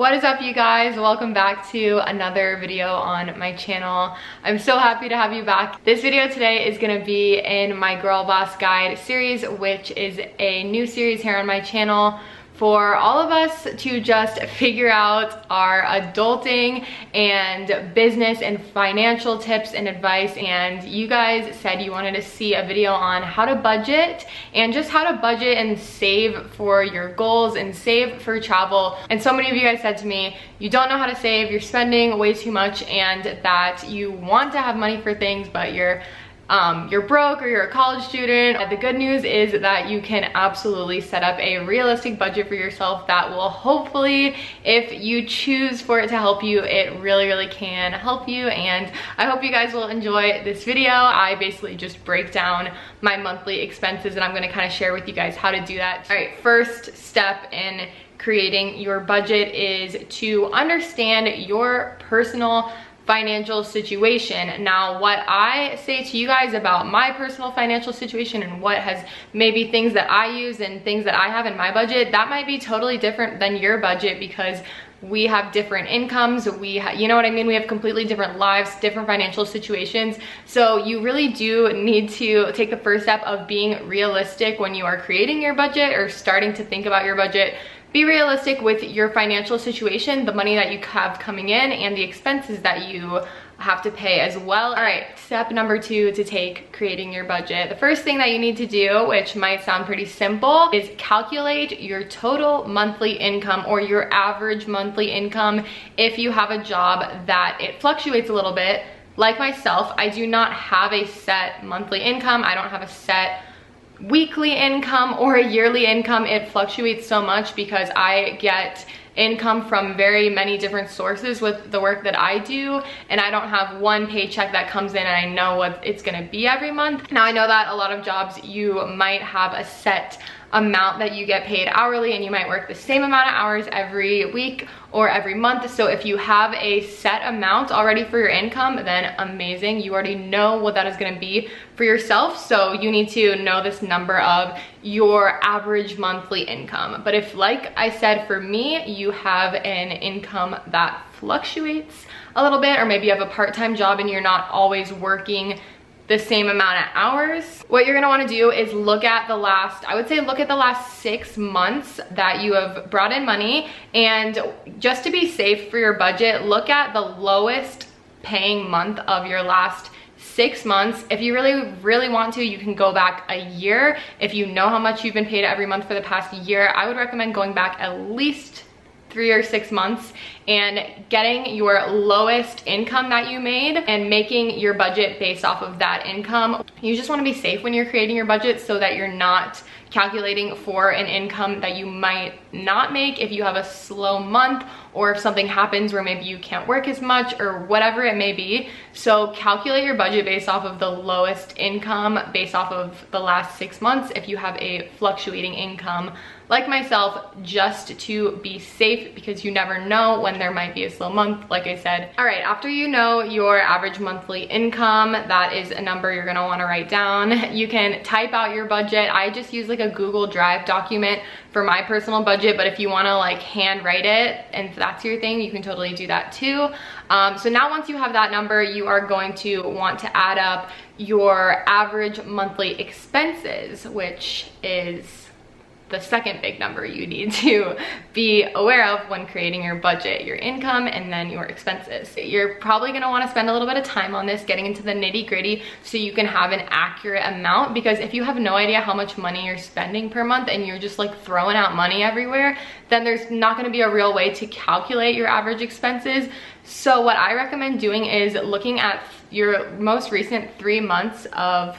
What is up, you guys? Welcome back to another video on my channel. I'm so happy to have you back. This video today is going to be in my Girl Boss Guide series, which is a new series here on my channel for all of us to just figure out our adulting and business and financial tips and advice. And you guys said you wanted to see a video on how to budget and just how to budget and save for your goals and save for travel. And so many of you guys said to me, you don't know how to save, you're spending way too much, and that you want to have money for things, but you're broke or you're a college student. The good news is that you can absolutely set up a realistic budget for yourself that will hopefully, if you choose for it to help you, it really can help you. And I hope you guys will enjoy this video. I basically just break down my monthly expenses, and I'm going to kind of share with you guys how to do that. All right, first step in creating your budget is to understand your personal financial situation. Now, what I say to you guys about my personal financial situation and what has maybe things that I use and things that I have in my budget, that might be totally different than your budget, because we have different incomes, you know what I mean? We have completely different lives, different financial situations. So you really do need to take the first step of being realistic when you are creating your budget or starting to think about your budget. Be realistic with your financial situation, the money that you have coming in, and the expenses that you have to pay as well. All right, step number 2 to take creating your budget. The first thing that you need to do, which might sound pretty simple, is calculate your total monthly income or your average monthly income if you have a job that it fluctuates a little bit. Like myself, I do not have a set monthly income. I don't have a set weekly income or a yearly income. It fluctuates so much because I get income from very many different sources with the work that I do, and I don't have one paycheck that comes in and I know what it's gonna be every month. Now, I know that a lot of jobs you might have a set amount that you get paid hourly, and you might work the same amount of hours every week or every month. So if you have a set amount already for your income, then amazing. You already know what that is going to be for yourself. So you need to know this number of your average monthly income. But if, like I said, for me, you have an income that fluctuates a little bit, or maybe you have a part-time job and you're not always working the same amount of hours, what you're gonna wanna do is look at the last, I would say look at the last 6 months that you have brought in money, and just to be safe for your budget, look at the lowest paying month of your last 6 months. If you really want to, you can go back a year. If you know how much you've been paid every month for the past year, I would recommend going back at least 3 or 6 months and getting your lowest income that you made and making your budget based off of that income. You just want to be safe when you're creating your budget so that you're not calculating for an income that you might not make if you have a slow month, or if something happens where maybe you can't work as much or whatever it may be. So calculate your budget based off of the lowest income based off of the last 6 months if you have a fluctuating income like myself, just to be safe, because you never know when there might be a slow month, like I said. All right, after you know your average monthly income, that is a number you're gonna wanna write down. You can type out your budget. I just use like a Google Drive document for my personal budget, but if you wanna like hand write it and if that's your thing, you can totally do that too. So now once you have that number, you are going to want to add up your average monthly expenses, which is the second big number you need to be aware of when creating your budget: your income and then your expenses. You're probably gonna wanna spend a little bit of time on this, getting into the nitty gritty so you can have an accurate amount, because if you have no idea how much money you're spending per month and you're just like throwing out money everywhere, then there's not gonna be a real way to calculate your average expenses. So what I recommend doing is looking at your most recent 3 months of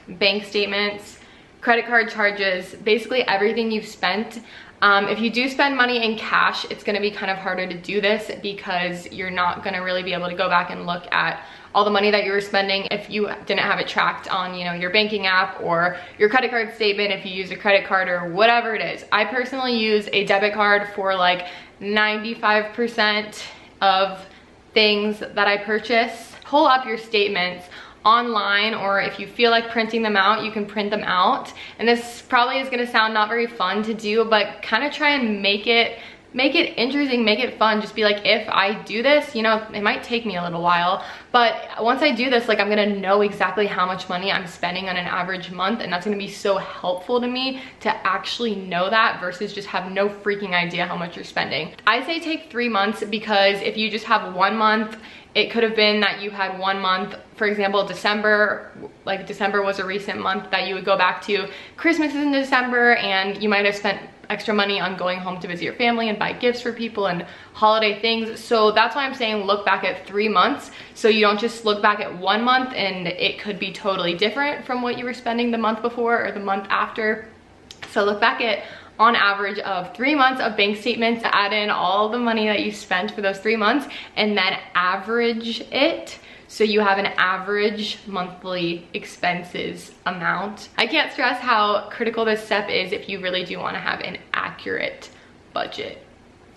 bank statements, credit card charges, basically everything you've spent. If you do spend money in cash, it's gonna be kind of harder to do this because you're not gonna really be able to go back and look at all the money that you were spending if you didn't have it tracked on, you know, your banking app or your credit card statement, if you use a credit card or whatever it is. I personally use a debit card for like 95% of things that I purchase. Pull up your statements online, or if you feel like printing them out, you can print them out. And this probably is going to sound not very fun to do, but kind of try and make it make it interesting, make it fun. Just be like, if I do this, you know, it might take me a little while, but once I do this, like, I'm gonna know exactly how much money I'm spending on an average month, and that's gonna be so helpful to me to actually know that versus just have no freaking idea how much you're spending. I say take 3 months, because if you just have 1 month, it could have been that you had 1 month, for example, December, like December was a recent month that you would go back to. Christmas is in December, and you might have spent extra money on going home to visit your family and buy gifts for people and holiday things. So that's why I'm saying look back at 3 months, so you don't just look back at 1 month and it could be totally different from what you were spending the month before or the month after. So look back at, on average, of 3 months of bank statements, add in all the money that you spent for those 3 months, and then average it. So you have an average monthly expenses amount. I can't stress how critical this step is if you really do want to have an accurate budget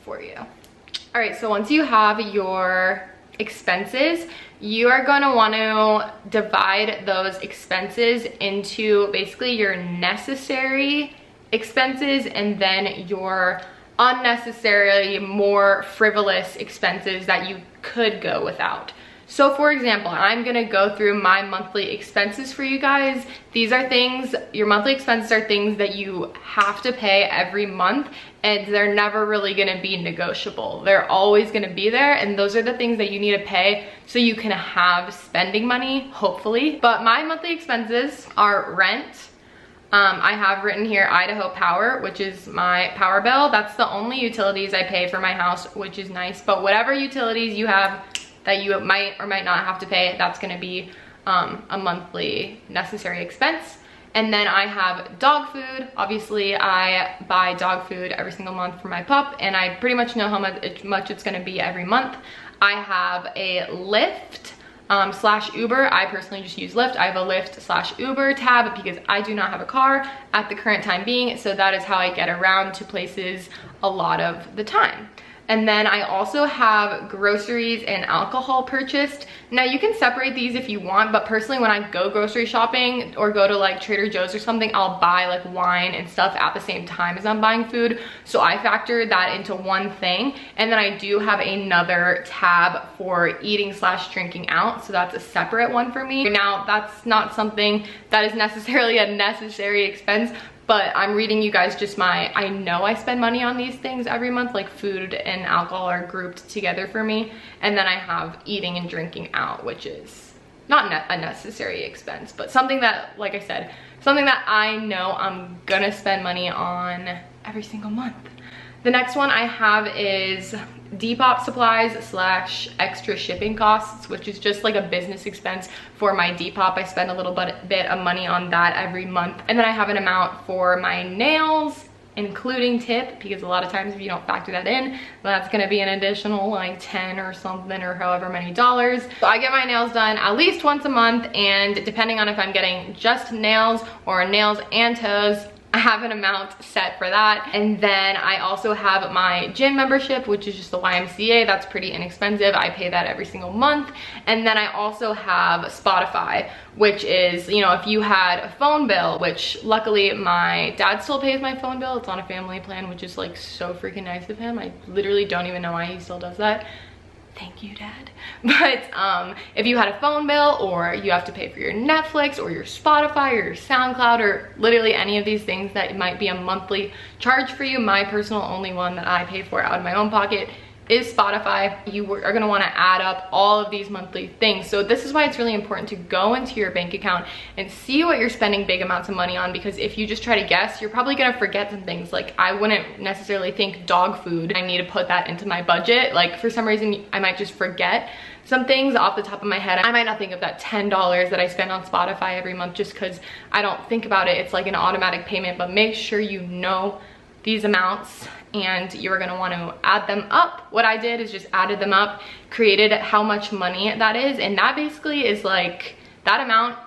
for you. All right, so once you have your expenses, you are going to want to divide those expenses into basically your necessary expenses and then your unnecessarily more frivolous expenses that you could go without. So for example, I'm gonna go through my monthly expenses for you guys. These are things, your monthly expenses are things that you have to pay every month, and they're never really gonna be negotiable. They're always gonna be there, and those are the things that you need to pay so you can have spending money, hopefully. But my monthly expenses are rent. I have written here Idaho Power, which is my power bill. That's the only utilities I pay for my house, which is nice. But whatever utilities you have that you might or might not have to pay, that's gonna be a monthly necessary expense. And then I have dog food. Obviously, I buy dog food every single month for my pup, and I pretty much know how much it's gonna be every month. I have a Lyft slash Uber. I personally just use Lyft. I have a Lyft slash Uber tab because I do not have a car at the current time being, so that is how I get around to places a lot of the time. And then I also have groceries and alcohol purchased. Now you can separate these if you want, but personally when I go grocery shopping or go to like Trader Joe's or something, I'll buy like wine and stuff at the same time as I'm buying food. So I factor that into one thing. And then I do have another tab for eating slash drinking out. So that's a separate one for me. Now that's not something that is necessarily a necessary expense, but I'm reading you guys just I know I spend money on these things every month, like food and alcohol are grouped together for me. And then I have eating and drinking out, which is not a necessary expense, but something that, like I said, something that I know I'm gonna spend money on every single month. The next one I have is Depop supplies slash extra shipping costs, which is just like a business expense for my Depop. I spend a little bit of money on that every month. And then I have an amount for my nails, including tip, because a lot of times if you don't factor that in, that's gonna be an additional like 10 or something or however many dollars. So I get my nails done at least once a month, and depending on if I'm getting just nails or nails and toes, I have an amount set for that. And then I also have my gym membership, which is just the YMCA. That's pretty inexpensive. I pay that every single month. And then I also have Spotify, which is, you know, if you had a phone bill, which luckily my dad still pays my phone bill. It's on a family plan, which is like so freaking nice of him. I literally don't even know why he still does that. Thank you, Dad. But if you had a phone bill, or you have to pay for your Netflix or your Spotify or your SoundCloud or literally any of these things that might be a monthly charge for you, my personal only one that I pay for out of my own pocket is Spotify. You are gonna wanna add up all of these monthly things. So this is why it's really important to go into your bank account and see what you're spending big amounts of money on, because if you just try to guess, you're probably gonna forget some things. Like I wouldn't necessarily think dog food, I need to put that into my budget. Like for some reason, I might just forget some things off the top of my head. I might not think of that $10 that I spend on Spotify every month just because I don't think about it. It's like an automatic payment, but make sure you know these amounts and you're gonna want to add them up. What I did is just added them up, created how much money that is, and that basically is like, that amount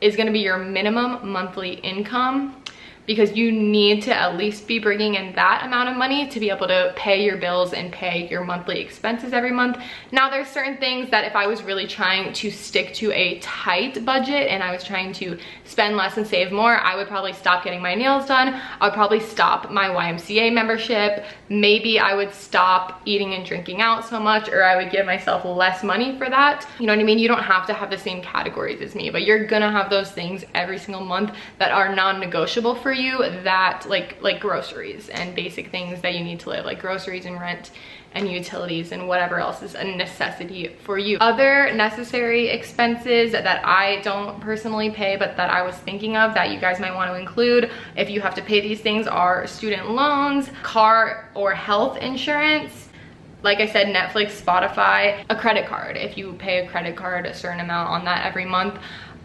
is gonna be your minimum monthly income because you need to at least be bringing in that amount of money to be able to pay your bills and pay your monthly expenses every month. Now, there's certain things that if I was really trying to stick to a tight budget and I was trying to spend less and save more, I would probably stop getting my nails done. I would probably stop my YMCA membership. Maybe I would stop eating and drinking out so much, or I would give myself less money for that. You know what I mean? You don't have to have the same categories as me, but you're gonna have those things every single month that are non-negotiable for you, that like groceries and basic things that you need to live, like groceries and rent and utilities and whatever else is a necessity for you. Other necessary expenses that I don't personally pay but that I was thinking of that you guys might want to include if you have to pay these things are student loans, car or health insurance, like I said, Netflix, Spotify, a credit card. If you pay a credit card a certain amount on that every month.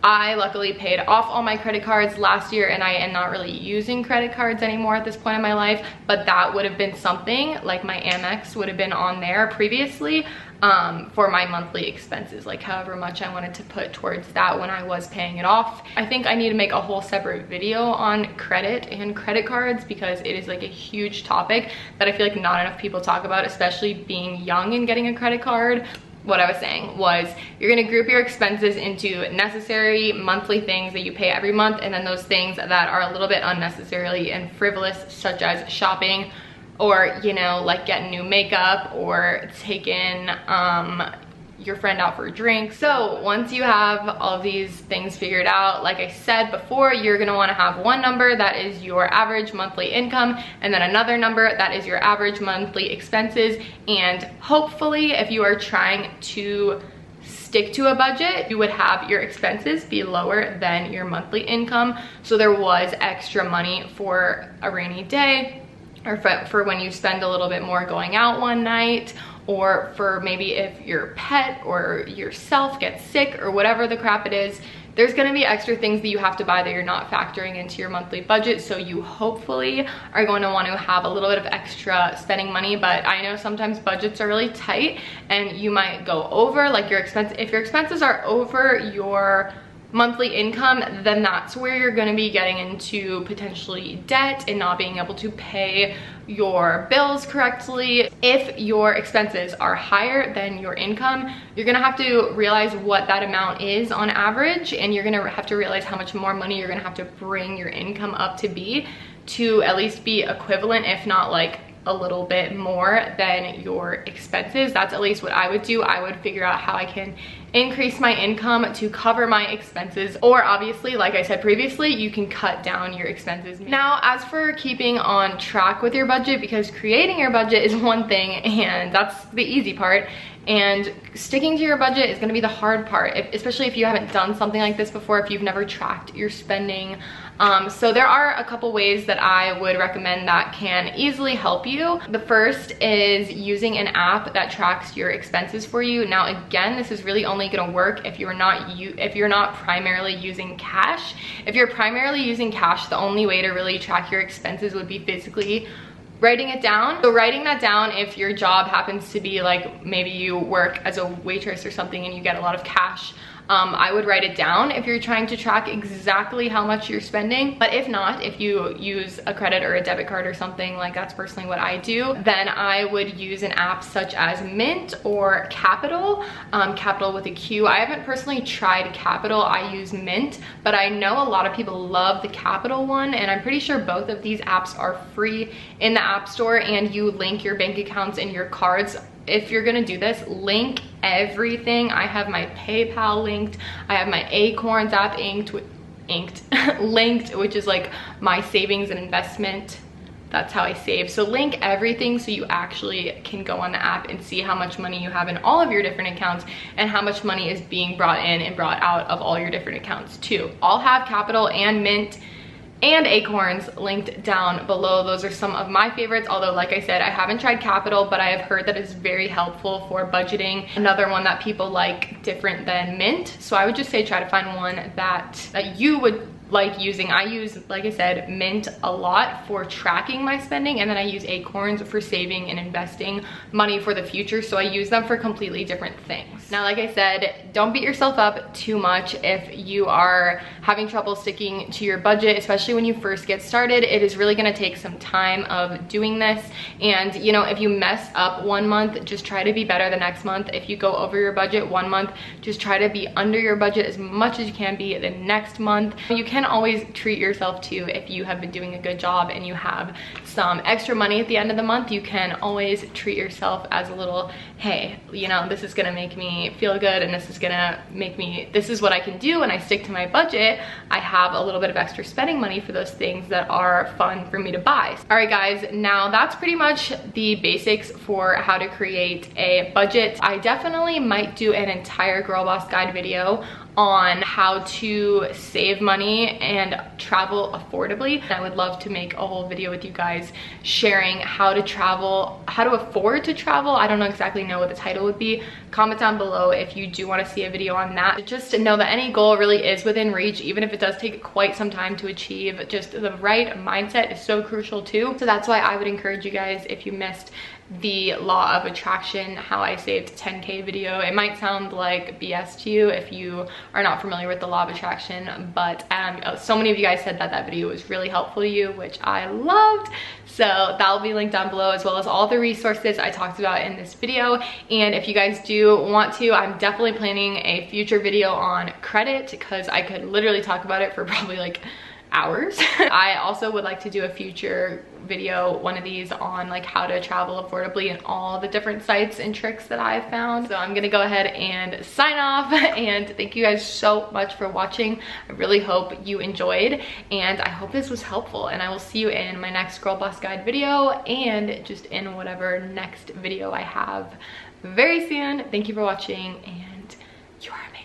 I luckily paid off all my credit cards last year, and I am not really using credit cards anymore at this point in my life, but that would have been something, like my Amex would have been on there previously for my monthly expenses, like however much I wanted to put towards that when I was paying it off. I think I need to make a whole separate video on credit and credit cards because it is like a huge topic that I feel like not enough people talk about, especially being young and getting a credit card. What I was saying was you're gonna group your expenses into necessary monthly things that you pay every month, and then those things that are a little bit unnecessarily and frivolous, such as shopping or, you know, like getting new makeup or taking your friend out for a drink. So once you have all of these things figured out, like I said before, you're gonna wanna have one number that is your average monthly income, and then another number that is your average monthly expenses. And hopefully, if you are trying to stick to a budget, you would have your expenses be lower than your monthly income, so there was extra money for a rainy day, or for when you spend a little bit more going out one night, or for maybe if your pet or yourself gets sick or whatever the crap it is. There's gonna be extra things that you have to buy that you're not factoring into your monthly budget, so you hopefully are going to want to have a little bit of extra spending money. But I know sometimes budgets are really tight and you might go over, like your expense. If your expenses are over your monthly income, then that's where you're going to be getting into potentially debt and not being able to pay your bills correctly. If your expenses are higher than your income, you're going to have to realize what that amount is on average, and you're going to have to realize how much more money you're going to have to bring your income up to be, to at least be equivalent, if not like a little bit more than your expenses. That's at least what I would do. I would figure out how I can increase my income to cover my expenses, or obviously, like I said previously, you can cut down your expenses. Now, as for keeping on track with your budget, because creating your budget is one thing and that's the easy part, and sticking to your budget is going to be the hard part, especially if you haven't done something like this before, if you've never tracked your spending. So there are a couple ways that I would recommend that can easily help you. The first is using an app that tracks your expenses for you. Now, again, this is really only going to work if you're not primarily using cash. If you're primarily using cash, the only way to really track your expenses would be physically writing it down. So writing that down, if your job happens to be like maybe you work as a waitress or something and you get a lot of cash, I would write it down if you're trying to track exactly how much you're spending. But if not, if you use a credit or a debit card or something, like that's personally what I do, then I would use an app such as Mint or Capital, Capital with a Q. I haven't personally tried Capital, I use Mint, but I know a lot of people love the Capital one, and I'm pretty sure both of these apps are free in the App Store, and you link your bank accounts and your cards. If you're gonna do this, link everything. I have my PayPal linked. I have my Acorns app linked, which is like my savings and investment. That's how I save. So link everything so you actually can go on the app and see how much money you have in all of your different accounts and how much money is being brought in and brought out of all your different accounts too. I'll have Capital and Mint and Acorns linked down below. Those are some of my favorites, although like I said, I haven't tried Capital, but I have heard that it's very helpful for budgeting. Another one that people like different than Mint. So I would just say try to find one that you would like using. I use, like I said, Mint a lot for tracking my spending, and then I use Acorns for saving and investing money for the future. So I use them for completely different things. Now, like I said, don't beat yourself up too much if you are having trouble sticking to your budget, especially when you first get started. It is really going to take some time of doing this, and you know, if you mess up one month, just try to be better the next month. If you go over your budget one month, just try to be under your budget as much as you can be the next month. You can always treat yourself too. If you have been doing a good job and you have some extra money at the end of the month, you can always treat yourself as a little, hey, you know, this is gonna make me feel good, and this is gonna make me, this is what I can do, and I stick to my budget. I have a little bit of extra spending money for those things that are fun for me to buy. All right guys, now that's pretty much the basics for how to create a budget. I definitely might do an entire Girl Boss guide video on how to save money and travel affordably. I would love to make a whole video with you guys sharing how to travel, how to afford to travel. I don't exactly know what the title would be. Comment down below if you do want to see a video on that. Just to know that any goal really is within reach, even if it does take quite some time to achieve. Just the right mindset is so crucial too. So that's why I would encourage you guys, if you missed the law of attraction, how I saved 10K video. It might sound like BS to you if you are not familiar with the law of attraction, but so many of you guys said that that video was really helpful to you, which I loved. So that will be linked down below, as well as all the resources I talked about in this video. And if you guys do want to, I'm definitely planning a future video on credit, because I could literally talk about it for probably like hours. I also would like to do a future video, one of these, on like how to travel affordably and all the different sites and tricks that I've found. So I'm gonna go ahead and sign off, and thank you guys so much for watching. I really hope you enjoyed, and I hope this was helpful, and I will see you in my next Girl Boss guide video, and just in whatever next video I have very soon. Thank you for watching, and you are amazing.